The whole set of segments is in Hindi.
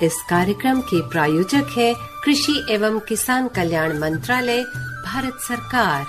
इस कार्यक्रम के प्रायोजक है कृषि एवं किसान कल्याण मंत्रालय, भारत सरकार।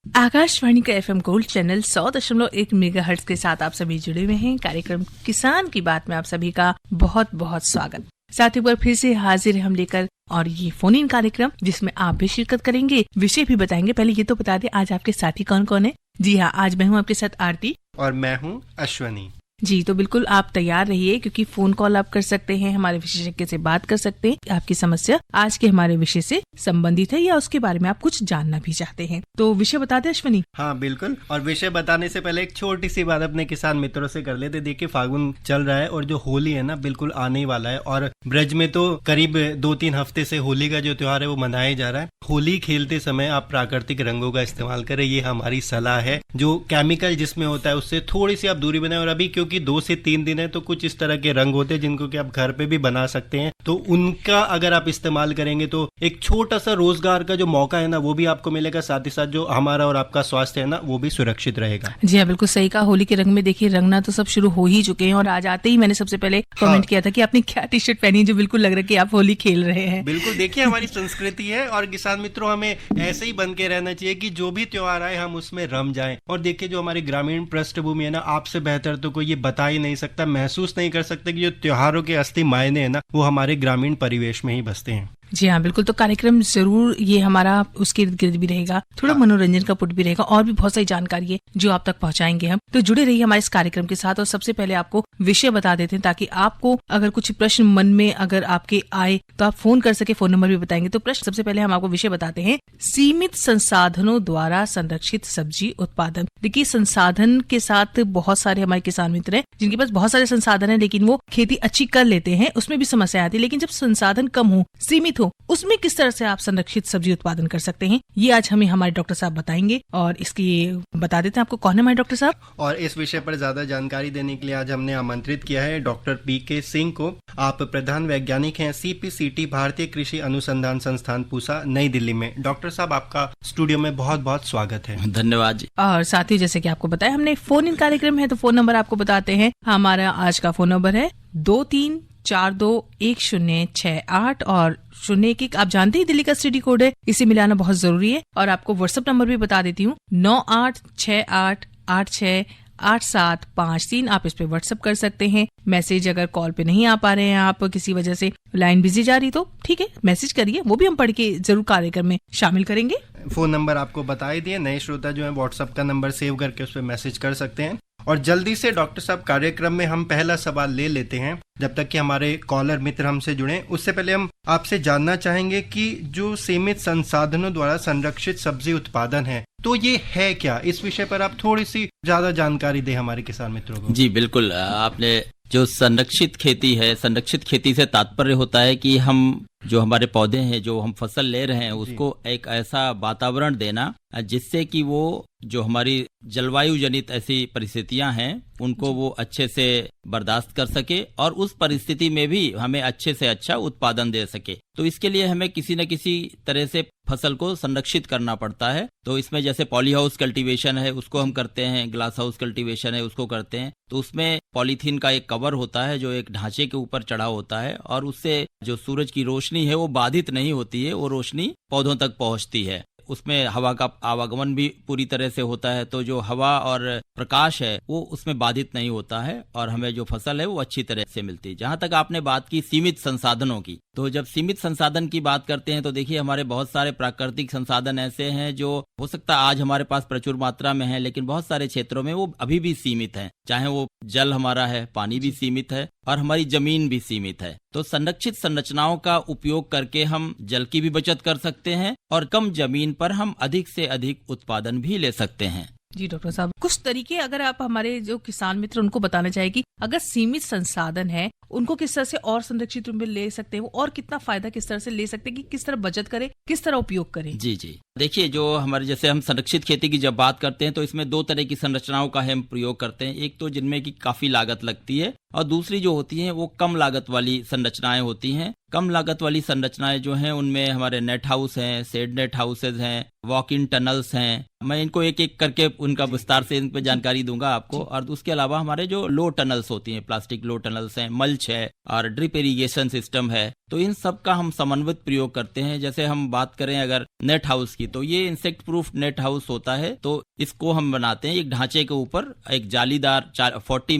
आकाशवाणी का FM गोल्ड चैनल 100.1 मेगाहर्ट्ज के साथ आप सभी जुड़े हुए हैं। कार्यक्रम किसान की बात में आप सभी का बहुत बहुत स्वागत। साथ ही पर फिर से हाजिर हम लेकर और ये फोन इन कार्यक्रम जिसमें आप भी शिरकत करेंगे, विषय भी बताएंगे। पहले ये तो बता दें आज आपके साथी कौन कौन है। जी हाँ, आज मैं हूँ आपके साथ आरती और मैं हूँ अश्वनी। जी, तो बिल्कुल आप तैयार रहिए क्योंकि फोन कॉल आप कर सकते हैं, हमारे विशेषज्ञ से बात कर सकते हैं। आपकी समस्या आज के हमारे विषय से संबंधित है या उसके बारे में आप कुछ जानना भी चाहते हैं तो विषय बता दे अश्वनी। हाँ बिल्कुल, और विषय बताने से पहले एक छोटी सी बात अपने किसान मित्रों से कर लेते। देखिए फागुन चल रहा है और जो होली है ना बिल्कुल आने ही वाला है और ब्रज में तो करीब 2-3 हफ्ते से होली का जो त्योहार है वो मनाया जा रहा है। होली खेलते समय आप प्राकृतिक रंगों का इस्तेमाल करें, ये हमारी सलाह है। जो केमिकल जिसमें होता है उससे थोड़ी सी आप दूरी बनाएं। और अभी क्योंकि 2 से 3 दिन है तो कुछ इस तरह के रंग होते हैं जिनको कि आप घर पे भी बना सकते हैं, तो उनका अगर आप इस्तेमाल करेंगे तो एक छोटा सा रोजगार का जो मौका है ना वो भी आपको मिलेगा, साथ ही साथ जो हमारा और आपका स्वास्थ्य है ना वो भी सुरक्षित रहेगा। जी हाँ, बिल्कुल सही कहा। होली के रंग में देखिए रंगना तो सब शुरू हो ही चुके हैं और आज आते ही मैंने सबसे पहले कमेंट किया था कि आपने क्या टी शर्ट पहनी जो बिल्कुल लग रहा है कि आप होली खेल रहे हैं। बिल्कुल, देखिए हमारी संस्कृति है और किसान मित्रों हमें ऐसे ही बन के रहना चाहिए कि जो भी त्योहार आए हम उसमें रम जाएं। और देखिए जो हमारी ग्रामीण पृष्ठभूमि है ना, आपसे बेहतर तो कोई ये बता ही नहीं सकता, महसूस नहीं कर सकते कि जो त्योहारों के असली मायने है ना वो हमारे ग्रामीण परिवेश में ही बसते हैं। जी हाँ बिल्कुल, तो कार्यक्रम जरूर ये हमारा उसके इर्द गिर्द भी रहेगा, थोड़ा मनोरंजन का पुट भी रहेगा और भी बहुत सारी जानकारी है जो आप तक पहुंचाएंगे हम। तो जुड़े रहिए हमारे इस कार्यक्रम के साथ। और सबसे पहले आपको विषय बता देते हैं ताकि आपको अगर कुछ प्रश्न मन में अगर आपके आए तो आप फोन कर सके, फोन नंबर भी बताएंगे। तो प्रश्न सबसे पहले हम आपको विषय बताते हैं, सीमित संसाधनों द्वारा संरक्षित सब्जी उत्पादन। देखिए संसाधन के साथ बहुत सारे हमारे किसान मित्र हैं जिनके पास बहुत सारे संसाधन है लेकिन वो खेती अच्छी कर लेते हैं, उसमें भी समस्या आती है। लेकिन जब संसाधन कम हो, सीमित हो, उसमें किस तरह से आप संरक्षित सब्जी उत्पादन कर सकते हैं, ये आज हमें हमारे डॉक्टर साहब बताएंगे। और इसकी बता देते हैं आपको कौन है हमारे डॉक्टर साहब। और इस विषय पर ज्यादा जानकारी देने के लिए आज हमने आमंत्रित किया है डॉक्टर PK सिंह को। आप प्रधान वैज्ञानिक हैं CPCT भारतीय कृषि अनुसंधान संस्थान पूसा, नई दिल्ली में। डॉक्टर साहब आपका स्टूडियो में बहुत बहुत स्वागत है। धन्यवाद जी। और साथ ही जैसे कि आपको बताया हमने फोन इन कार्यक्रम है तो फोन नंबर आपको बताते हैं। हमारा आज का फोन नंबर है 23421068 और 01। आप जानते हैं दिल्ली का STD कोड है, इसे मिलाना बहुत जरूरी है। और आपको व्हाट्सएप नंबर भी बता देती हूँ 9868868753। आप इस पे व्हाट्सएप कर सकते हैं। मैसेज अगर कॉल पे नहीं आ पा रहे हैं, आप किसी वजह से लाइन बिजी जा रही तो ठीक है, मैसेज करिए, वो भी हम पढ़ के जरूर कार्यक्रम में शामिल करेंगे। फोन नंबर आपको बता ही दिए, नए श्रोता जो है व्हाट्सएप का नंबर सेव करके उस पर मैसेज कर सकते हैं। और जल्दी से डॉक्टर साहब कार्यक्रम में हम पहला सवाल ले लेते हैं। जब तक कि हमारे कॉलर मित्र हमसे जुड़े, उससे पहले हम आपसे जानना चाहेंगे कि जो सीमित संसाधनों द्वारा संरक्षित सब्जी उत्पादन है तो ये है क्या, इस विषय पर आप थोड़ी सी ज्यादा जानकारी दें हमारे किसान मित्रों को। जी बिल्कुल, आपने जो संरक्षित खेती है, संरक्षित खेती से तात्पर्य होता है कि हम जो हमारे पौधे हैं, जो हम फसल ले रहे हैं उसको एक ऐसा वातावरण देना जिससे कि वो जो हमारी जलवायु जनित ऐसी परिस्थितियां हैं उनको वो अच्छे से बर्दाश्त कर सके और उस परिस्थिति में भी हमें अच्छे से अच्छा उत्पादन दे सके। तो इसके लिए हमें किसी न किसी तरह से फसल को संरक्षित करना पड़ता है। तो इसमें जैसे पॉली हाउस कल्टीवेशन है उसको हम करते हैं, ग्लास हाउस कल्टीवेशन है उसको करते हैं। तो उसमें पॉलीथीन का एक कवर होता है जो एक ढांचे के ऊपर चढ़ा होता है और उससे जो सूरज की रोशनी है वो बाधित नहीं होती है, वो रोशनी पौधों तक पहुंचती है। उसमें हवा का आवागमन भी पूरी तरह से होता है, तो जो हवा और प्रकाश है वो उसमें बाधित नहीं होता है और हमें जो फसल है वो अच्छी तरह से मिलती है। जहां तक आपने बात की सीमित संसाधनों की, तो जब सीमित संसाधन की बात करते हैं तो देखिए हमारे बहुत सारे प्राकृतिक संसाधन ऐसे हैं जो हो सकता है आज हमारे पास प्रचुर मात्रा में है लेकिन बहुत सारे क्षेत्रों में वो अभी भी सीमित हैं। चाहे वो जल हमारा है, पानी भी सीमित है और हमारी जमीन भी सीमित है। तो संरक्षित संरचनाओं का उपयोग करके हम जल की भी बचत कर सकते हैं और कम जमीन पर हम अधिक से अधिक उत्पादन भी ले सकते हैं। जी डॉक्टर साहब, कुछ तरीके अगर आप हमारे जो किसान मित्र उनको बताना चाहे कि अगर सीमित संसाधन है उनको किस तरह से और संरक्षित रूप में ले सकते हैं और कितना फायदा किस तरह से ले सकते हैं कि किस तरह बचत करें, किस तरह उपयोग करें। जी जी, देखिए जो हमारे जैसे हम संरक्षित खेती की जब बात करते हैं तो इसमें 2 तरह की संरचनाओं का हम प्रयोग करते हैं। एक तो जिनमें की काफी लागत लगती है और दूसरी जो होती है वो कम लागत वाली संरचनाएं होती हैं। कम लागत वाली संरचनाएं जो हैं उनमें हमारे नेट हाउस हैं, शेड नेट हाउसेज हैं वॉक इन टनल्स हैं, मैं इनको एक एक करके उनका विस्तार से इन पे जानकारी दूंगा आपको। और उसके अलावा हमारे जो लो टनल्स होती हैं, प्लास्टिक लो टनल्स हैं, मल्च है और ड्रिप इरिगेशन सिस्टम है, तो इन सब का हम समन्वित प्रयोग करते हैं। जैसे हम बात करें अगर नेट हाउस की, तो ये इंसेक्ट प्रूफ नेट हाउस होता है, तो इसको हम बनाते हैं एक ढांचे के ऊपर एक जालीदार 40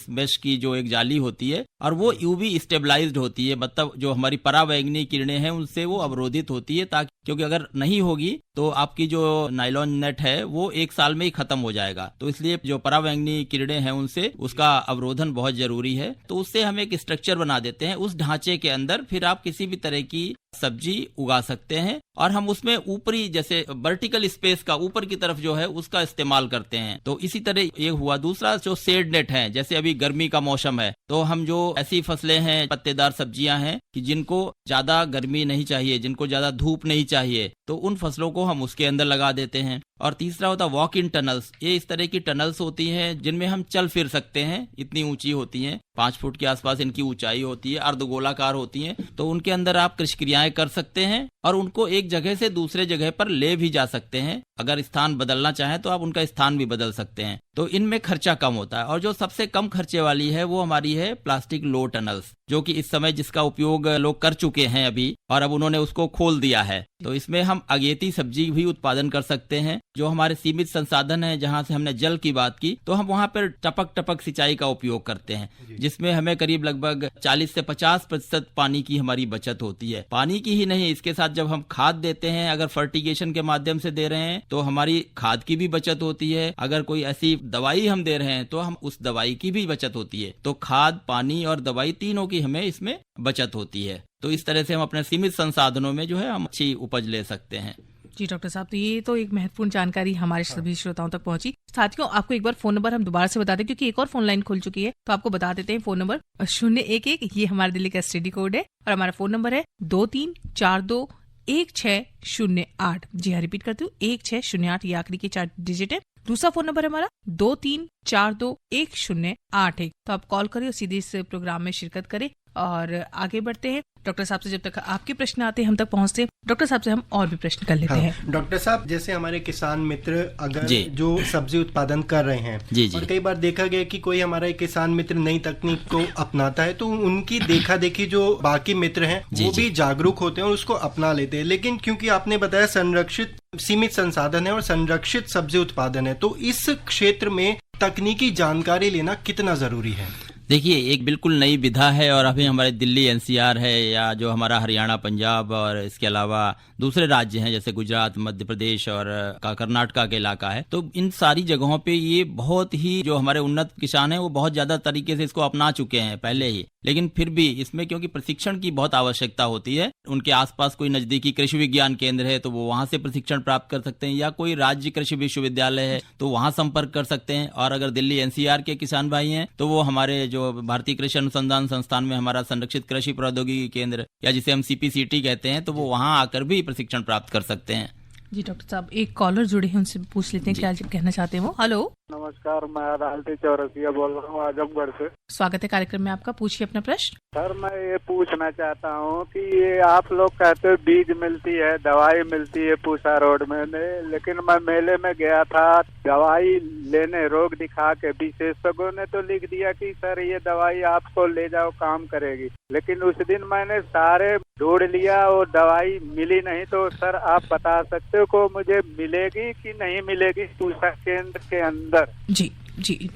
मेश की जो एक जाली होती है, और वो यूवी स्टेबलाइज्ड होती है, मतलब जो हमारी परावैंगनी किरणें हैं उनसे वो अवरोधित होती है, ताकि क्योंकि अगर नहीं होगी तो आपकी जो नायलॉन नेट है वो 1 साल में ही खत्म हो जाएगा। तो इसलिए जो परावैंगनी किरणें हैं उनसे उसका अवरोधन बहुत जरूरी है। तो उससे हम एक स्ट्रक्चर बना देते हैं, उस ढांचे के अंदर फिर आप किसी भी तरह की सब्जी उगा सकते हैं, और हम उसमें ऊपरी जैसे वर्टिकल स्पेस का ऊपर की तरफ जो है उसका इस्तेमाल करते हैं। तो इसी तरह ये हुआ। दूसरा जो शेड नेट है, जैसे अभी गर्मी का मौसम है, तो हम जो ऐसी फसलें हैं, पत्तेदार सब्जियां हैं कि जिनको ज्यादा गर्मी नहीं चाहिए, जिनको ज्यादा धूप नहीं चाहिए, तो उन फसलों को हम उसके अंदर लगा देते हैं। और तीसरा होता है वॉक इन टनल्स। ये इस तरह की टनल्स होती हैं जिनमें हम चल फिर सकते हैं, इतनी ऊंची होती हैं, 5 फुट के आसपास इनकी ऊंचाई होती है, अर्धगोलाकार होती हैं, तो उनके अंदर आप कृषि क्रियाएं कर सकते हैं और उनको एक जगह से दूसरे जगह पर ले भी जा सकते हैं। अगर स्थान बदलना चाहें तो आप उनका स्थान भी बदल सकते हैं। तो इनमें खर्चा कम होता है। और जो सबसे कम खर्चे वाली है वो हमारी है प्लास्टिक लो टनल्स, जो कि इस समय जिसका उपयोग लोग कर चुके हैं अभी, और अब उन्होंने उसको खोल दिया है। तो इसमें हम अगेती सब्जी भी उत्पादन कर सकते हैं। जो हमारे सीमित संसाधन है, जहां से हमने जल की बात की, तो हम वहां पर टपक सिंचाई का उपयोग करते हैं, जिसमें हमें करीब लगभग 40 से 50% पानी की हमारी बचत होती है। पानी की ही नहीं, इसके साथ जब हम खाद देते हैं, अगर फर्टिगेशन के माध्यम से दे रहे हैं तो हमारी खाद की भी बचत होती है। अगर कोई ऐसी दवाई हम दे रहे हैं तो हम उस दवाई की भी बचत होती है। तो खाद, पानी और दवाई तीनों की हमें इसमें बचत होती है। तो इस तरह से हम अपने सीमित संसाधनों में जो है हम अच्छी उपज ले सकते हैं। जी डॉक्टर साहब, तो ये तो एक महत्वपूर्ण जानकारी हमारे सभी श्रोताओं तक पहुंची। साथियों, आपको एक बार फोन नंबर हम दोबारा से बता दें, क्योंकि एक और फोन लाइन खुल चुकी है, तो आपको बता देते हैं। फोन नंबर 011, ये हमारे दिल्ली का एसटीडी कोड है, और हमारा फोन नंबर है 23421608। जी हाँ, रिपीट करती हूँ, 1608, ये आखिरी के 4 डिजिट है। दूसरा फोन नंबर है हमारा 23421081। तो आप कॉल करें और सीधे इस प्रोग्राम में शिरकत करें और आगे बढ़ते हैं। डॉक्टर साहब से जब तक आपके प्रश्न आते हैं हम तक पहुंचते हैं, डॉक्टर साहब से हम और भी प्रश्न कर लेते हैं। डॉक्टर साहब, जैसे हमारे किसान मित्र अगर जो सब्जी उत्पादन कर रहे हैं, और कई बार देखा गया कि कोई हमारा किसान मित्र नई तकनीक को अपनाता है, तो उनकी देखा देखी जो बाकी मित्र हैं वो भी जागरूक होते हैं और उसको अपना लेते हैं। लेकिन क्योंकि आपने बताया संरक्षित सीमित संसाधन है और संरक्षित सब्जी उत्पादन है, तो इस क्षेत्र में तकनीकी जानकारी लेना कितना जरूरी है? देखिए, एक बिल्कुल नई विधा है, और अभी हमारे दिल्ली एनसीआर है, या जो हमारा हरियाणा, पंजाब और इसके अलावा दूसरे राज्य हैं जैसे गुजरात, मध्य प्रदेश और कर्नाटका के इलाका है, तो इन सारी जगहों पे ये बहुत ही जो हमारे उन्नत किसान हैं वो बहुत ज्यादा तरीके से इसको अपना चुके हैं पहले ही। लेकिन फिर भी इसमें क्योंकि प्रशिक्षण की बहुत आवश्यकता होती है, उनके आसपास कोई नजदीकी कृषि विज्ञान केंद्र है तो वो वहां से प्रशिक्षण प्राप्त कर सकते हैं, या कोई राज्य कृषि विश्वविद्यालय है तो वहां संपर्क कर सकते हैं। और अगर दिल्ली एनसीआर के किसान भाई हैं तो वो हमारे जो भारतीय कृषि अनुसंधान संस्थान में हमारा संरक्षित कृषि प्रौद्योगिकी केंद्र, या जिसे हम CPCT कहते हैं, तो वो वहां आकर भी प्रशिक्षण प्राप्त कर सकते हैं। जी डॉक्टर साहब, एक कॉलर जुड़े हैं, उनसे पूछ लेते हैं क्या कहना चाहते हैं वो। हेलो, नमस्कार, मैं अदालती चौरसिया बोल रहा हूँ आजमगढ़ से। स्वागत है कार्यक्रम में आपका, पूछिए अपना प्रश्न। सर, मैं ये पूछना चाहता हूँ कि ये आप लोग कहते हो बीज मिलती है, दवाई मिलती है पूसा रोड में, लेकिन मैं मेले में गया था, दवाई लेने रोग दिखा के विशेषज्ञों ने तो लिख दिया कि सर ये दवाई आपको ले जाओ, काम करेगी। लेकिन उस दिन मैंने सारे ढूंढ लिया और दवाई मिली नहीं। तो सर आप बता सकते हो को मुझे मिलेगी कि नहीं मिलेगी पूसा केंद्र के अंदर? जी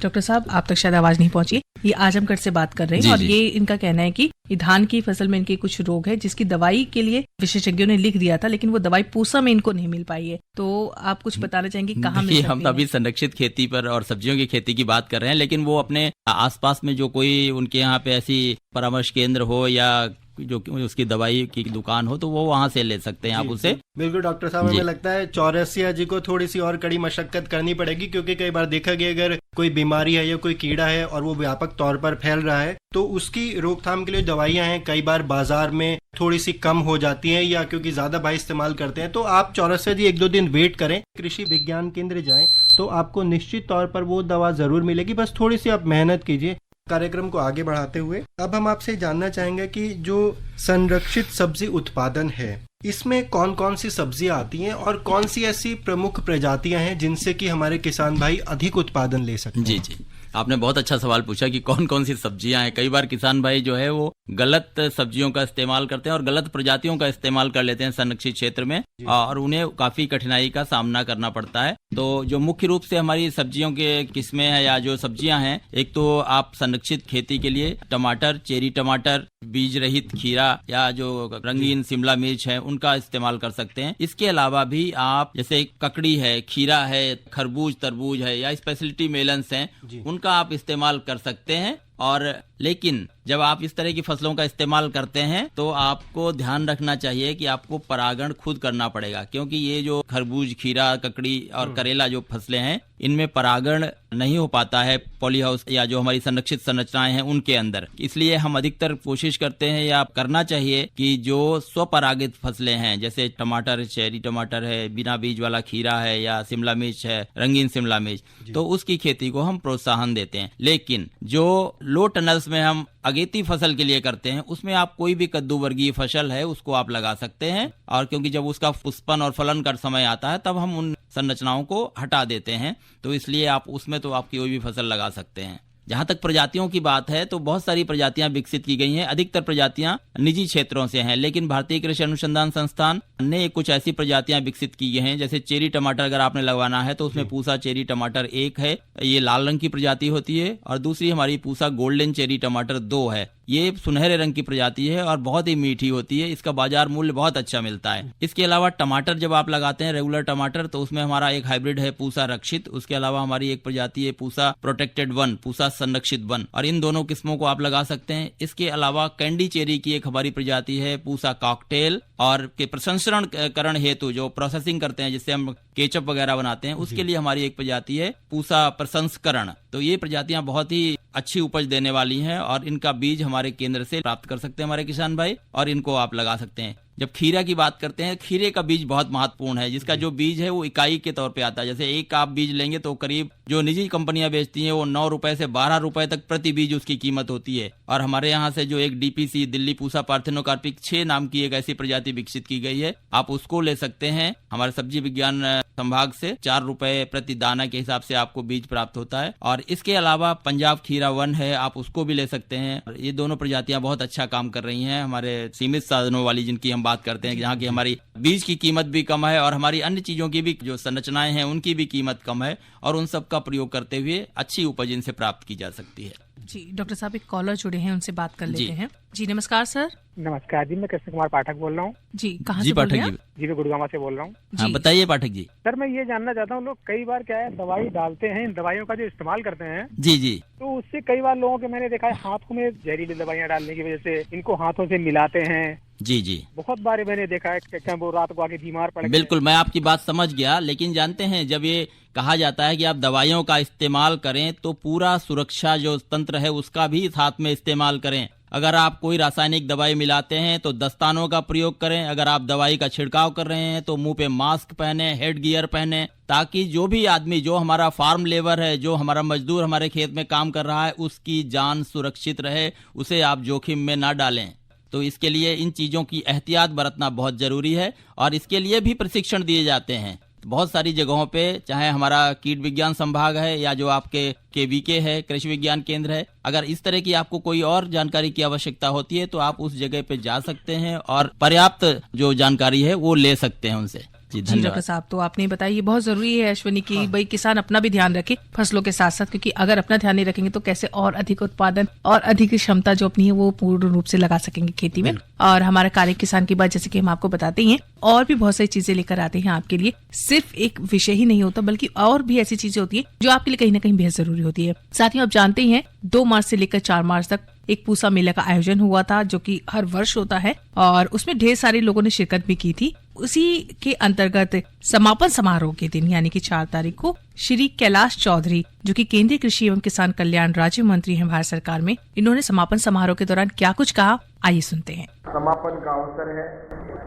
डॉक्टर साहब, आप तक शायद आवाज नहीं पहुंची। ये आजमगढ़ से बात कर रहे हैं, और ये इनका कहना है कि धान की फसल में इनके कुछ रोग है जिसकी दवाई के लिए विशेषज्ञों ने लिख दिया था, लेकिन वो दवाई पूसा में इनको नहीं मिल पाई है। तो आप कुछ बताना चाहेंगे कहाँ मिल सकती है? हम अभी संरक्षित खेती पर और सब्जियों की खेती की बात कर रहे हैं, लेकिन वो अपने आसपास में जो कोई उनके यहाँ पे ऐसी परामर्श केंद्र हो या जो उसकी दवाई की दुकान हो, तो वो वहाँ से ले सकते हैं आप उसे। बिल्कुल डॉक्टर साहब, हमें लगता है चौरसिया जी को थोड़ी सी और कड़ी मशक्कत करनी पड़ेगी, क्योंकि कई बार देखा गया अगर कोई बीमारी है या कोई कीड़ा है और वो व्यापक तौर पर फैल रहा है, तो उसकी रोकथाम के लिए दवाइयां हैं, कई बार बाजार में थोड़ी सी कम हो जाती हैं, या क्योंकि ज्यादा भाई इस्तेमाल करते हैं। तो आप चौरसिया जी 1-2 दिन वेट करें, कृषि विज्ञान केंद्र जाएं, तो आपको निश्चित तौर पर वो दवा जरूर मिलेगी। बस थोड़ी सी आप मेहनत कीजिए। कार्यक्रम को आगे बढ़ाते हुए अब हम आपसे जानना चाहेंगे कि जो संरक्षित सब्जी उत्पादन है इसमें कौन कौन सी सब्जियां आती हैं और कौन सी ऐसी प्रमुख प्रजातियां हैं जिनसे कि हमारे किसान भाई अधिक उत्पादन ले सकते हैं। जी जी, आपने बहुत अच्छा सवाल पूछा कि कौन कौन सी सब्जियां हैं। कई बार किसान भाई जो है वो गलत सब्जियों का इस्तेमाल करते हैं और गलत प्रजातियों का इस्तेमाल कर लेते हैं संरक्षित क्षेत्र में, और उन्हें काफी कठिनाई का सामना करना पड़ता है। तो जो मुख्य रूप से हमारी सब्जियों के किस्में हैं या जो सब्जियां हैं, एक तो आप संरक्षित खेती के लिए टमाटर, चेरी टमाटर, बीज रहित खीरा या जो रंगीन शिमला मिर्च है उनका इस्तेमाल कर सकते हैं। इसके अलावा भी आप जैसे ककड़ी है, खीरा है, खरबूज तरबूज है या स्पेशलिटी मेलन्स हैं, उनका आप इस्तेमाल कर सकते हैं। और लेकिन जब आप इस तरह की फसलों का इस्तेमाल करते हैं तो आपको ध्यान रखना चाहिए कि आपको परागण खुद करना पड़ेगा, क्योंकि ये जो खरबूज, खीरा, ककड़ी और करेला जो फसलें हैं इनमें परागण नहीं हो पाता है पॉली हाउस या जो हमारी संरक्षित संरचनाएं हैं उनके अंदर। इसलिए हम अधिकतर कोशिश करते हैं या करना चाहिए कि जो स्वपरागित फसलें हैं जैसे टमाटर, चेरी टमाटर है, बिना बीज वाला खीरा है या शिमला मिर्च है, रंगीन शिमला मिर्च, तो उसकी खेती को हम प्रोत्साहन देते हैं। लेकिन जो लो टनल्स में हम अगेती फसल के लिए करते हैं उसमें आप कोई भी कद्दू वर्गीय फसल है उसको आप लगा सकते हैं, और क्योंकि जब उसका पुष्पन और फलन का समय आता है तब हम उन संरचनाओं को हटा देते हैं, तो इसलिए आप उसमें तो आप कोई भी फसल लगा सकते हैं। जहां तक प्रजातियों की बात है तो बहुत सारी प्रजातियां विकसित की गई हैं। अधिकतर प्रजातियां निजी क्षेत्रों से हैं, लेकिन भारतीय कृषि अनुसंधान संस्थान ने कुछ ऐसी प्रजातियां विकसित की गई हैं जैसे चेरी टमाटर अगर आपने लगवाना है तो उसमें पूसा चेरी टमाटर 1 है, ये लाल रंग की प्रजाति होती है, और दूसरी हमारी पूसा गोल्डन चेरी टमाटर 2 है। ये सुनहरे रंग की प्रजाति है और बहुत ही मीठी होती है, इसका बाजार मूल्य बहुत अच्छा मिलता है। इसके अलावा टमाटर जब आप लगाते हैं रेगुलर टमाटर, तो उसमें हमारा एक हाइब्रिड है पूसा रक्षित, उसके अलावा हमारी एक प्रजाति है पूसा प्रोटेक्टेड 1, पूसा संरक्षित 1, और इन दोनों किस्मों को आप लगा सकते हैं। इसके अलावा कैंडी चेरी की एक हमारी प्रजाति है पूसा कॉकटेल, और के प्रसंस्करण करण हेतु जो प्रोसेसिंग करते हैं जिससे हम केचप वगैरह बनाते हैं उसके लिए हमारी एक प्रजाति है पूसा प्रसंस्करण। तो ये प्रजातियां बहुत ही अच्छी उपज देने वाली हैं और इनका बीज हमारे केंद्र से प्राप्त कर सकते हैं हमारे किसान भाई, और इनको आप लगा सकते हैं। जब खीरा की बात करते हैं, खीरे का बीज बहुत महत्वपूर्ण है, जिसका जो बीज है वो इकाई के तौर पे आता है। जैसे एक आप बीज लेंगे तो करीब जो निजी कंपनियां बेचती हैं वो 9 रुपए से 12 रुपए तक प्रति बीज उसकी कीमत होती है, और हमारे यहाँ से जो एक डीपीसी दिल्ली पूसा पार्थेनोकार्पिक 6 नाम की एक ऐसी प्रजाति विकसित की गई है, आप उसको ले सकते हैं। हमारे सब्जी विज्ञान संभाग से 4 रुपए प्रति दाना के हिसाब से आपको बीज प्राप्त होता है। और इसके अलावा पंजाब खीरा 1 है, आप उसको भी ले सकते हैं। ये दोनों प्रजातियां बहुत अच्छा काम कर रही हैं हमारे सीमित साधनों वाली जिनकी हम बात करते हैं, जहाँ की हमारी बीज की कीमत भी कम है और हमारी अन्य चीजों की भी जो संरचनाएं हैं उनकी भी कीमत कम है, और उन सब का प्रयोग करते हुए अच्छी उपज इनसे प्राप्त की जा सकती है। जी डॉक्टर साहब, एक कॉलर जुड़े हैं, उनसे बात कर लेते हैं। जी नमस्कार सर। नमस्कार जी, मैं कृष्ण कुमार पाठक बोल रहा हूँ। जी कहाँ से बोल रहे हैं? जी मैं गुड़गांव से बोल रहा हूँ। हाँ बताइए पाठक जी। सर मैं ये जानना चाहता हूँ, लोग कई बार क्या है दवाई डालते हैं, इन दवाइयों का जो इस्तेमाल करते हैं जी जी, तो उससे कई बार लोगों के मैंने देखा है हाथों में जहरीली दवाइयाँ डालने की वजह से इनको हाथों से मिलाते हैं। जी जी, बहुत बार मैंने देखा है कि वो रात को आके बीमार पड़ गए। बिल्कुल, मैं आपकी बात समझ गया, लेकिन जानते हैं जब ये कहा जाता है कि आप दवाइयों का इस्तेमाल करें तो पूरा सुरक्षा जो तंत्र है उसका भी साथ में इस्तेमाल करें। अगर आप कोई रासायनिक दवाई मिलाते हैं तो दस्तानों का प्रयोग करें। अगर आप दवाई का छिड़काव कर रहे हैं तो मुंह पे मास्क पहने, हेड गियर पहने, ताकि जो भी आदमी, जो हमारा फार्म लेबर है, जो हमारा मजदूर हमारे खेत में काम कर रहा है, उसकी जान सुरक्षित रहे, उसे आप जोखिम में ना डालें। तो इसके लिए इन चीजों की एहतियात बरतना बहुत जरूरी है, और इसके लिए भी प्रशिक्षण दिए जाते हैं बहुत सारी जगहों पे, चाहे हमारा कीट विज्ञान संभाग है या जो आपके केवीके है, कृषि विज्ञान केंद्र है। अगर इस तरह की आपको कोई और जानकारी की आवश्यकता होती है तो आप उस जगह पे जा सकते हैं और पर्याप्त जो जानकारी है वो ले सकते हैं उनसे। जी डॉक्टर साहब, तो आपने बताया बहुत जरूरी है अश्विनी की भाई किसान अपना भी ध्यान रखे फसलों के साथ साथ, क्योंकि अगर अपना ध्यान नहीं रखेंगे तो कैसे और अधिक उत्पादन और अधिक क्षमता जो अपनी है वो पूर्ण रूप से लगा सकेंगे खेती में। और हमारा कार्य किसान की बात जैसे कि हम आपको बताते ही हैं, और भी बहुत सारी चीजें लेकर आते हैं आपके लिए। सिर्फ एक विषय ही नहीं होता बल्कि और भी ऐसी चीजें होती है जो आपके लिए कहीं ना कहीं बेहद जरूरी होती है। साथियों, आप जानते ही हैं 2 मार्च से लेकर 4 मार्च तक एक पूसा मेला का आयोजन हुआ था, जो कि हर वर्ष होता है, और उसमें ढेर सारे लोगों ने शिरकत भी की थी। उसी के अंतर्गत समापन समारोह के दिन यानी कि 4 तारीख को श्री कैलाश चौधरी, जो कि केंद्रीय कृषि एवं किसान कल्याण राज्य मंत्री हैं भारत सरकार में, इन्होंने समापन समारोह के दौरान क्या कुछ कहा, आइए सुनते हैं। समापन का अवसर है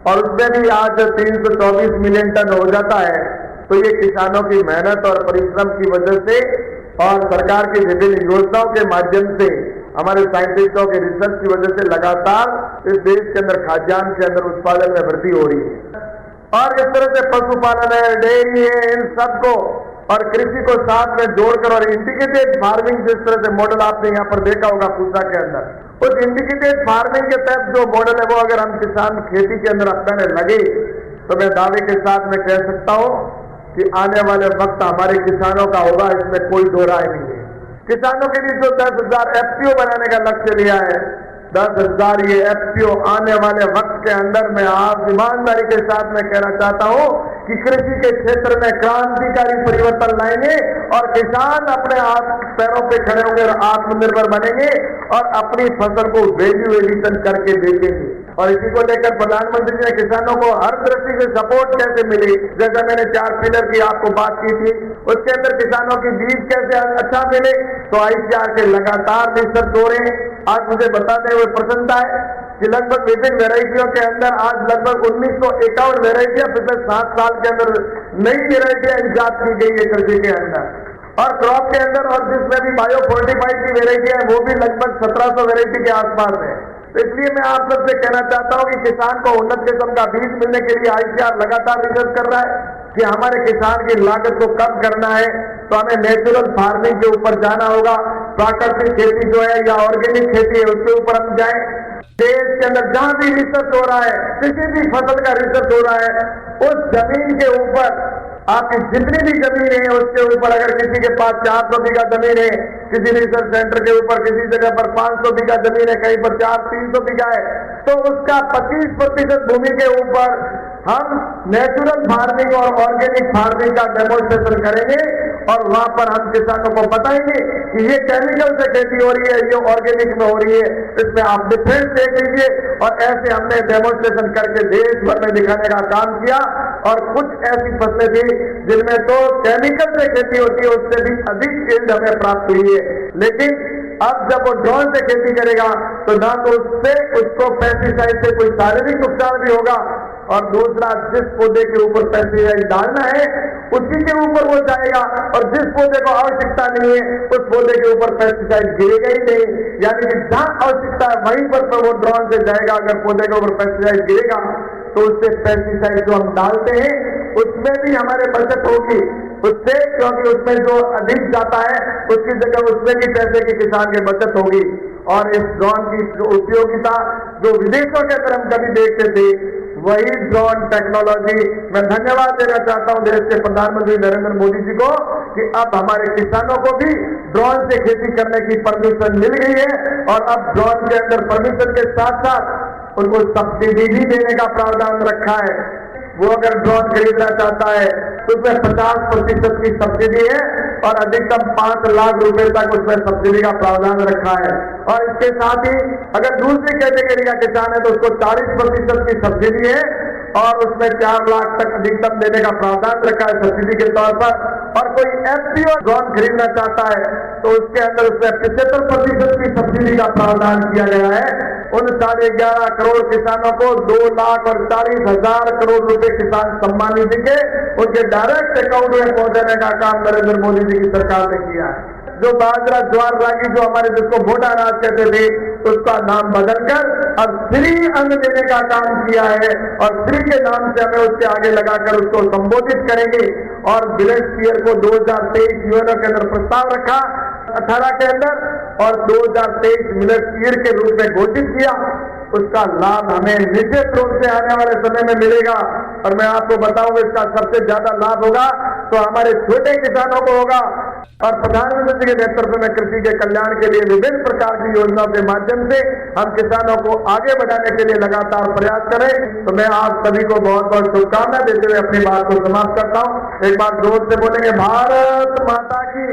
और उसमें भी आज 324 मिलियन टन हो जाता है, तो ये किसानों की मेहनत और परिश्रम की वजह से और सरकार की विभिन्न योजनाओं के माध्यम से हमारे साइंटिस्टों के रिसर्च की वजह से लगातार इस देश के अंदर खाद्यान्न के अंदर उत्पादन में वृद्धि हो रही है। और इस तरह से पशुपालन है, डेयरी है, इन सबको और कृषि को साथ में जोड़कर और इंटीग्रेटेड फार्मिंग जिस तरह से मॉडल आपने यहाँ पर देखा होगा पूसा के अंदर, उस इंटीग्रेटेड फार्मिंग के तहत जो मॉडल है वो अगर हम किसान खेती के अंदर अपनाने लगे तो मैं दावे के साथ में कह सकता हूँ कि आने वाले वक्त हमारे किसानों का होगा, इसमें कोई दो राय नहीं है। किसानों के लिए जो 10,000 FPO बनाने का लक्ष्य लिया है, 10,000 ये FPO आने वाले वक्त के अंदर मैं आप ईमानदारी के साथ में कहना चाहता हूँ कि कृषि के क्षेत्र में क्रांतिकारी परिवर्तन लाएंगे और किसान अपने आप पैरों पे खड़े होंगे और आत्मनिर्भर बनेंगे और अपनी फसल को वैल्यू एडिशन करके बेचेंगे। और इसी को लेकर प्रधानमंत्री जी ने किसानों को हर दृष्टि से सपोर्ट कैसे मिली, जैसा मैंने 4 पिलर की आपको बात की थी, उसके अंदर किसानों की बीज कैसे अच्छा मिले, तो ICAR के लगातार रिसर्च हो रहे हैं। आज मुझे बताते हुए प्रसन्नता है कि लगभग विभिन्न वेराइटियों के अंदर आज लगभग 1951 वेराइटियां पिछले 7 साल के अंदर नई वेराइटियां इजाद की गई है कृषि के अंदर और क्रॉप के अंदर, और जिसमें भी बायो फोर्टिफाइड की वेराइटी है वो भी लगभग 1700 वेराइटी के आसपास है। तो इसलिए मैं आप सबसे कहना चाहता हूं कि किसान को उन्नत किस्म का बीज मिलने के लिए ICAR लगातार रिसर्च कर रहा है कि हमारे किसान की लागत को कम करना है तो हमें नेचुरल फार्मिंग के ऊपर जाना होगा। प्राकृतिक खेती जो है या ऑर्गेनिक खेती है उसके ऊपर हम जाएं। देश के अंदर जहां भी रिसर्च हो रहा है, किसी भी फसल का रिसर्च हो रहा है, उस जमीन के ऊपर आपकी जितनी भी जमीन है उसके ऊपर अगर किसी के पास 400 बीघा जमीन है, किसी रिसर्च सेंटर के ऊपर किसी जगह पर 500 बीघा जमीन है, कहीं पर 300 बीघा है, तो उसका 25% भूमि के ऊपर हम नेचुरल फार्मिंग और ऑर्गेनिक फार्मिंग का डेमोन्स्ट्रेशन करेंगे और वहां पर हम किसानों को बताएंगे कि ये केमिकल से खेती हो रही है, ये ऑर्गेनिक में हो रही है, इसमें आप डिफरेंस देख लीजिए। और ऐसे हमने डेमोन्स्ट्रेशन करके देश भर में दिखाने का काम किया और कुछ ऐसी फसलें थी जिनमें तो केमिकल से खेती होती है उससे भी अधिक यील्ड हमें प्राप्त हुई है। लेकिन अब जब वो ड्रोन से खेती करेगा तो ना तो उससे उसको पेस्टिसाइड से कोई शारीरिक नुकसान भी होगा और दूसरा जिस पौधे के ऊपर पेस्टिसाइड डालना है उसी के ऊपर वो जाएगा और जिस पौधे को आवश्यकता नहीं है उस पौधे के ऊपर पेस्टिसाइड गिरेगा ही नहीं। यानी कि जहां आवश्यकता है वहीं पर तो वो ड्रोन से जाएगा। अगर पौधे के ऊपर पेस्टिसाइड गिरेगा तो उससे पेस्टिसाइड जो हम डालते हैं उसमें भी हमारे बचत होगी उससे, क्योंकि उसमें जो अधिक जाता है उसकी जगह उसमें भी पैसे की किसान की बचत होगी। और इस ड्रोन की जो उपयोगिता जो विदेशों के अंदर हम कभी देखते थे वही ड्रोन टेक्नोलॉजी, मैं धन्यवाद देना चाहता हूं देश के प्रधानमंत्री नरेंद्र मोदी जी को कि अब हमारे किसानों को भी ड्रोन से खेती करने की परमिशन मिल गई है और अब ड्रोन के अंदर परमिशन के साथ साथ उनको सब्सिडी भी देने का प्रावधान रखा है। वो अगर ड्रोन खरीदना चाहता है तो उसमें 50% की सब्सिडी है और अधिकतम 5 लाख रुपए तक उसमें सब्सिडी का प्रावधान रखा है। और इसके साथ ही अगर दूसरी कैटेगरी का किसान है तो उसको 40% की सब्सिडी है और उसमें 4 लाख तक अधिकतम देने का प्रावधान रखा है सब्सिडी के तौर पर। और कोई FPO ड्रोन खरीदना चाहता है तो उसके अंदर उसमें 75% की सब्सिडी का प्रावधान किया गया है। उन 11.5 करोड़ किसानों को 2,40,000 करोड़ रुपए किसान सम्मान निधि के उनके डायरेक्ट अकाउंट में पहुंचाने का काम नरेंद्र मोदी जी की सरकार ने किया है। जो बाजरा ज्वार रागी जो हमारे जिसको मोटा अनाज कहते थे उसका नाम बदलकर अब फ्री अन्न देने का काम किया है और फ्री के नाम से हमें उसके आगे लगाकर उसको संबोधित करेंगे। और विलेज ईयर को 2023 यूएनओ के अंदर प्रस्ताव रखा 18 के अंदर और 2023 मिलेट ईयर के रूप में घोषित किया। उसका लाभ हमें निश्चित रूप से आने वाले समय में मिलेगा और मैं आपको बताऊंगा इसका सबसे ज्यादा लाभ होगा तो हमारे छोटे किसानों को होगा। और प्रधानमंत्री जी के नेतृत्व में कृषि के कल्याण के लिए विभिन्न प्रकार की योजनाओं के माध्यम से हम किसानों को आगे बढ़ाने के लिए लगातार प्रयास करें। तो मैं आप सभी को बहुत बहुत शुभकामनाएं देते हुए अपनी बात को समाप्त करता हूं। एक बार जोर से बोलेंगे भारत माता की,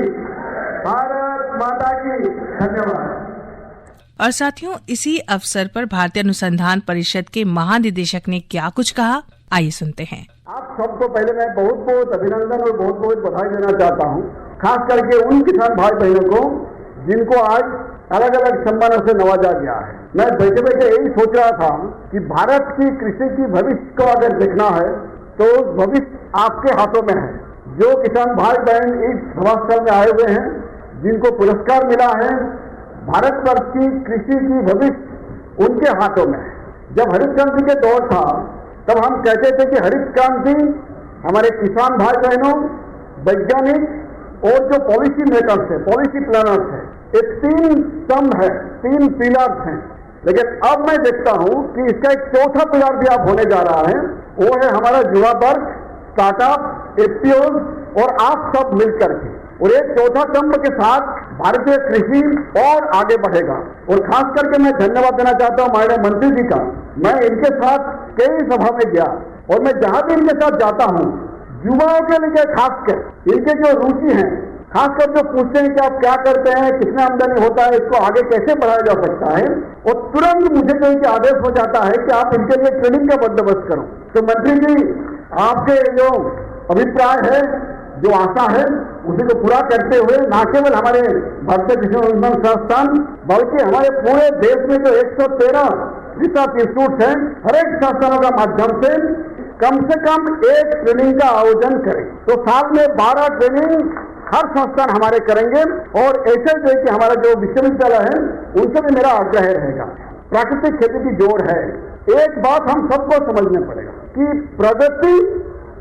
भारत माता की। धन्यवाद। और साथियों, इसी अवसर पर भारतीय अनुसंधान परिषद के महानिदेशक ने क्या कुछ कहा, आइए सुनते हैं। आप सबको पहले मैं बहुत बहुत अभिनंदन और बहुत बहुत बधाई देना चाहता हूं, खास करके उन किसान भाई बहनों को जिनको आज अलग अलग सम्मानों से नवाजा गया है। मैं बैठे बैठे यही सोच रहा था कि भारत की कृषि की भविष्य को अगर देखना है तो भविष्य आपके हाथों में है। जो किसान भाई बहन इस सभा स्थल में आए हुए हैं, जिनको पुरस्कार मिला है, भारतवर्ष की कृषि की भविष्य उनके हाथों में है। जब हरित क्रांति के दौर था तब हम कहते थे कि हरित क्रांति हमारे किसान भाई बहनों, वैज्ञानिक और जो पॉलिसी मेकर्स है, पॉलिसी प्लानर्स है, ये 3 स्तंभ है, 3 पिलर्स हैं। लेकिन अब मैं देखता हूं कि इसका एक चौथा पिलर भी आप होने जा रहा है, वो है हमारा युवा वर्ग, स्टार्टअप, एफपीओ और आप सब मिलकर के। और एक चौथा स्तंभ के साथ भारतीय कृषि और आगे बढ़ेगा। और खास करके मैं धन्यवाद देना चाहता हूं माननीय मंत्री जी का। मैं इनके साथ कई सभा में गया और मैं जहां भी इनके साथ जाता हूं, युवाओं के लिए खासकर इनके जो रुचि है, खासकर जो पूछते हैं कि आप क्या करते हैं, कितना आमदनी होता है, इसको आगे कैसे बढ़ाया जा सकता है, और तुरंत मुझे कहीं के आदेश हो जाता है कि आप इनके लिए ट्रेनिंग का बंदोबस्त करो। तो मंत्री जी, आपके जो अभिप्राय है, जो आशा है, उसी को पूरा करते हुए न केवल हमारे भारतीय कृषि अनुसंधान संस्थान बल्कि हमारे पूरे देश में जो 113 रिसर्च इंस्टीट्यूट हैं, हर एक संस्थानों का माध्यम से कम एक ट्रेनिंग का आयोजन करें। तो साल में 12 ट्रेनिंग हर संस्थान हमारे करेंगे। और ऐसे जो कि हमारा जो विश्वविद्यालय है उनसे भी मेरा आग्रह रहेगा। प्राकृतिक खेती की जोड़ है। एक बात हम सबको समझना पड़ेगा कि प्रगति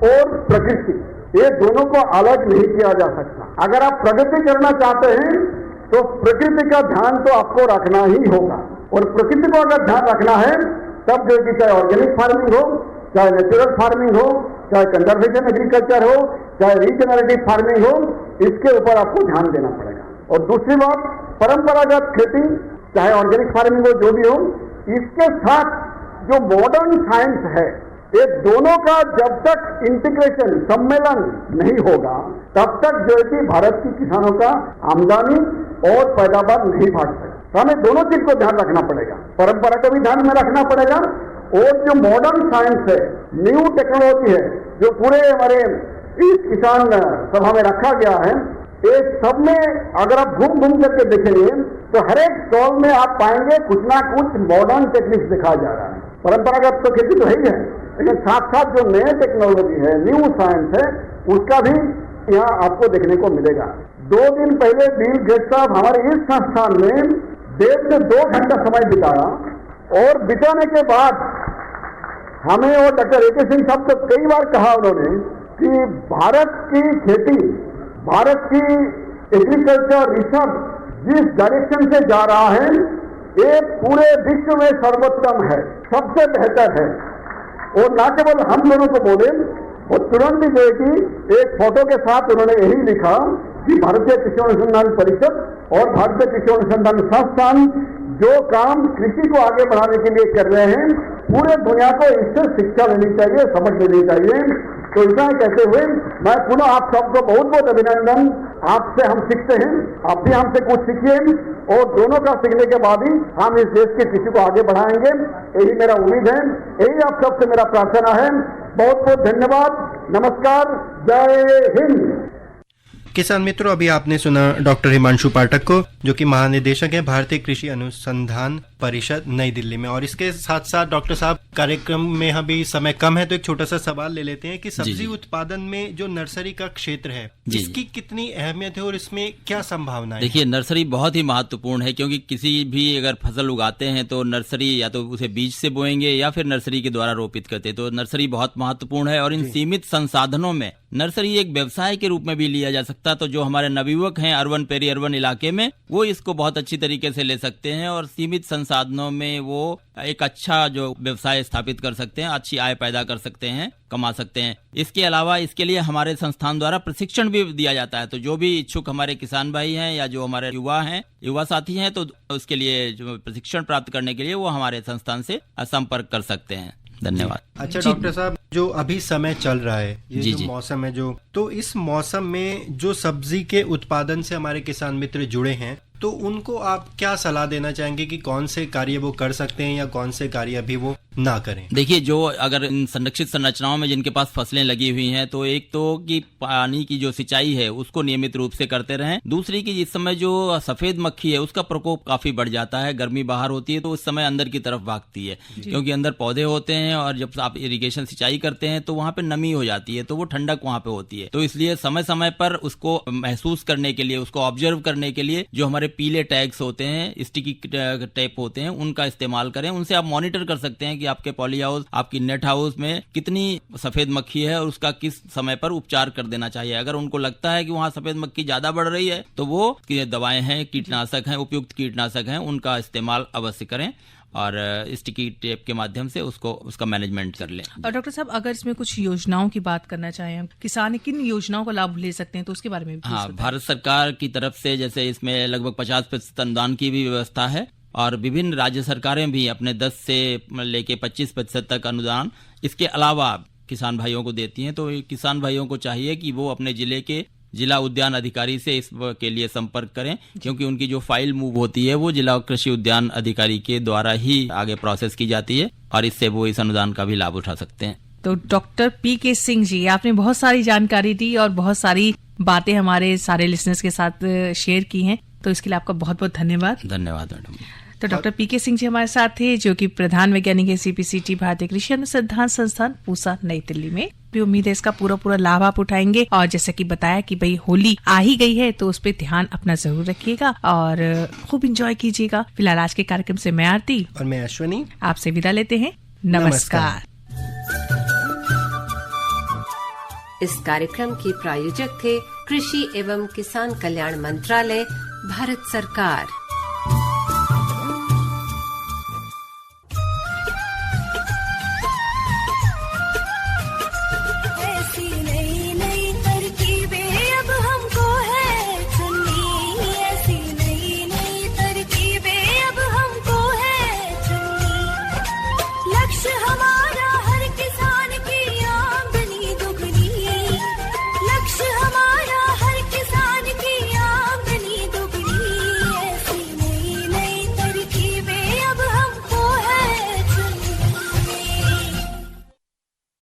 और प्रकृति, ये दोनों को अलग नहीं किया जा सकता। अगर आप प्रगति करना चाहते हैं तो प्रकृति का ध्यान तो आपको रखना ही होगा। और प्रकृति को अगर ध्यान रखना है तब जो कि चाहे ऑर्गेनिक फार्मिंग हो, चाहे नेचुरल फार्मिंग हो, चाहे कंजर्वेशन एग्रीकल्चर हो, चाहे रीजनरेटिव फार्मिंग हो, इसके ऊपर आपको ध्यान देना पड़ेगा। और दूसरी बात, परंपरागत खेती चाहे ऑर्गेनिक फार्मिंग हो, जो भी हो, इसके साथ जो मॉडर्न साइंस है, ये दोनों का जब तक इंटीग्रेशन, सम्मेलन नहीं होगा तब तक जो है कि भारत की किसानों का आमदनी और पैदावार नहीं बढ़ सकता। तो हमें दोनों चीज को ध्यान रखना पड़ेगा। परंपरा को भी ध्यान में रखना पड़ेगा और जो मॉडर्न साइंस है, न्यू टेक्नोलॉजी है, जो पूरे हमारे इस किसान सभा में रखा गया है, ये सब में अगर आप घूम करके देखेंगे तो हर एक स्टॉल में आप पाएंगे कुछ ना कुछ मॉडर्न टेक्निक्स दिखाया जा रहा है। परंपरागत तो खेती तो है ही है, लेकिन साथ साथ जो नए टेक्नोलॉजी है, न्यू साइंस है, उसका भी यहाँ आपको देखने को मिलेगा। 2 दिन पहले बिल गेट्स साहब हमारे इस संस्थान में 1.5 से 2 घंटा समय बिताया और बिताने के बाद हमें और डॉक्टर ए.के. सिंह साहब को कई बार कहा उन्होंने कि भारत की खेती, भारत की एग्रीकल्चर रिसर्च जिस डायरेक्शन से जा रहा है, ये पूरे विश्व में सर्वोत्तम है, सबसे बेहतर है। और न केवल हम दोनों को बोले, और तुरंत ही जो है कि एक फोटो के साथ उन्होंने यही लिखा कि भारतीय कृषि अनुसंधान परिषद और भारतीय कृषि अनुसंधान संस्थान जो काम कृषि को आगे बढ़ाने के लिए कर रहे हैं, पूरे दुनिया को इससे शिक्षा लेनी चाहिए, समझ लेनी चाहिए। तो ऐसा कहते हुए मैं पुनः आप सबको बहुत बहुत अभिनंदन। आपसे हम सीखते हैं, आप भी हमसे कुछ सीखिए और दोनों का सीखने के बाद ही हम इस देश की कृषि को आगे बढ़ाएंगे, यही मेरा उम्मीद है, यही आप सबसे मेरा प्रार्थना है। बहुत बहुत धन्यवाद, नमस्कार, जय हिंद। किसान मित्रों, अभी आपने सुना डॉक्टर हिमांशु पाठक को, जो कि महानिदेशक है भारतीय कृषि अनुसंधान परिषद नई दिल्ली में। और इसके साथ साथ डॉक्टर साहब, कार्यक्रम में अभी समय कम है तो एक छोटा सा सवाल ले लेते हैं कि सब्जी उत्पादन में जो नर्सरी का क्षेत्र है, इसकी कितनी अहमियत है और इसमें क्या संभावना है? देखिए, नर्सरी बहुत ही महत्वपूर्ण है, क्योंकि किसी भी अगर फसल उगाते हैं तो नर्सरी या तो उसे बीज से बोएंगे या फिर नर्सरी के द्वारा रोपित करते हैं। तो नर्सरी बहुत महत्वपूर्ण है और इन सीमित संसाधनों में नर्सरी एक व्यवसाय के रूप में भी लिया जा सकता है। तो जो हमारे नवयुवक हैं अर्बन पेरी अर्बन इलाके में, वो इसको बहुत अच्छी तरीके से ले सकते हैं और सीमित संसाधनों में वो एक अच्छा जो व्यवसाय स्थापित कर सकते हैं, अच्छी आय पैदा कर सकते हैं, कमा सकते हैं। इसके अलावा इसके लिए हमारे संस्थान द्वारा प्रशिक्षण भी दिया जाता है। तो जो भी इच्छुक हमारे किसान भाई हैं या जो हमारे युवा साथी हैं, तो उसके लिए जो प्रशिक्षण प्राप्त करने के लिए वो हमारे संस्थान से संपर्क कर सकते हैं। धन्यवाद। अच्छा डॉक्टर साहब, जो अभी समय चल रहा है, ये जो मौसम है, तो इस मौसम में जो सब्जी के उत्पादन से हमारे किसान मित्र जुड़े हैं, तो उनको आप क्या सलाह देना चाहेंगे कि कौन से कार्य वो कर सकते हैं या कौन से कार्य अभी वो ना करें? देखिए, जो अगर इन संरक्षित संरचनाओं में जिनके पास फसलें लगी हुई हैं, तो एक तो कि पानी की जो सिंचाई है उसको नियमित रूप से करते रहें। दूसरी कि इस समय जो सफेद मक्खी है उसका प्रकोप काफी बढ़ जाता है, गर्मी बाहर होती है तो उस समय अंदर की तरफ भागती है, क्योंकि अंदर पौधे होते हैं और जब आप इरिगेशन सिंचाई करते हैं तो वहां पे नमी हो जाती है, तो वो ठंडक वहां पे होती है। तो इसलिए समय समय पर उसको महसूस करने के लिए, उसको ऑब्जर्व करने के लिए जो हमारे पीले टैग्स होते हैं, स्टिकी टेप होते हैं, उनका इस्तेमाल करें। उनसे आप मॉनिटर कर सकते हैं कि आपके पॉली हाउस, आपकी नेट हाउस में कितनी सफेद मक्खी है और उसका किस समय पर उपचार कर देना चाहिए। अगर उनको लगता है कि वहां सफेद मक्खी ज्यादा बढ़ रही है तो वो दवाएं हैं, कीटनाशक हैं, उपयुक्त कीटनाशक हैं, उनका इस्तेमाल अवश्य करें और स्टिकी टेप के माध्यम से उसका मैनेजमेंट कर लें। और डॉक्टर साहब, अगर इसमें कुछ योजनाओं की बात करना चाहें, किसान किन योजनाओं का लाभ ले सकते हैं तो उसके बारे में भी हाँ, भारत सरकार की तरफ से जैसे इसमें लगभग 50% अनुदान की भी व्यवस्था है और विभिन्न राज्य सरकारें भी अपने 10 से लेके 25% तक अनुदान इसके अलावा किसान भाइयों को देती हैं। तो किसान भाइयों को चाहिए कि वो अपने जिले के जिला उद्यान अधिकारी से इसके लिए संपर्क करें, क्योंकि उनकी जो फाइल मूव होती है वो जिला कृषि उद्यान अधिकारी के द्वारा ही आगे प्रोसेस की जाती है और इससे वो इस अनुदान का भी लाभ उठा सकते हैं। तो डॉक्टर पीके सिंह जी, आपने बहुत सारी जानकारी दी और बहुत सारी बातें हमारे सारे लिसनर्स के साथ शेयर की हैं, तो इसके लिए आपका बहुत बहुत धन्यवाद। धन्यवाद मैडम। तो डॉक्टर पीके सिंह जी हमारे साथ थे, जो कि प्रधान वैज्ञानिक है CPCT भारतीय कृषि अनुसंधान संस्थान पूसा, नई दिल्ली में। भी उम्मीद है इसका पूरा लाभ आप उठाएंगे और जैसा कि बताया कि भाई होली आ ही गई है तो उस पर ध्यान अपना जरूर रखिएगा और खूब इंजॉय कीजिएगा। फिलहाल आज के कार्यक्रम से मैं आरती और मैं अश्वनी आपसे विदा लेते हैं। नमस्कार। इस कार्यक्रम के प्रायोजक थे कृषि एवं किसान कल्याण मंत्रालय, भारत सरकार।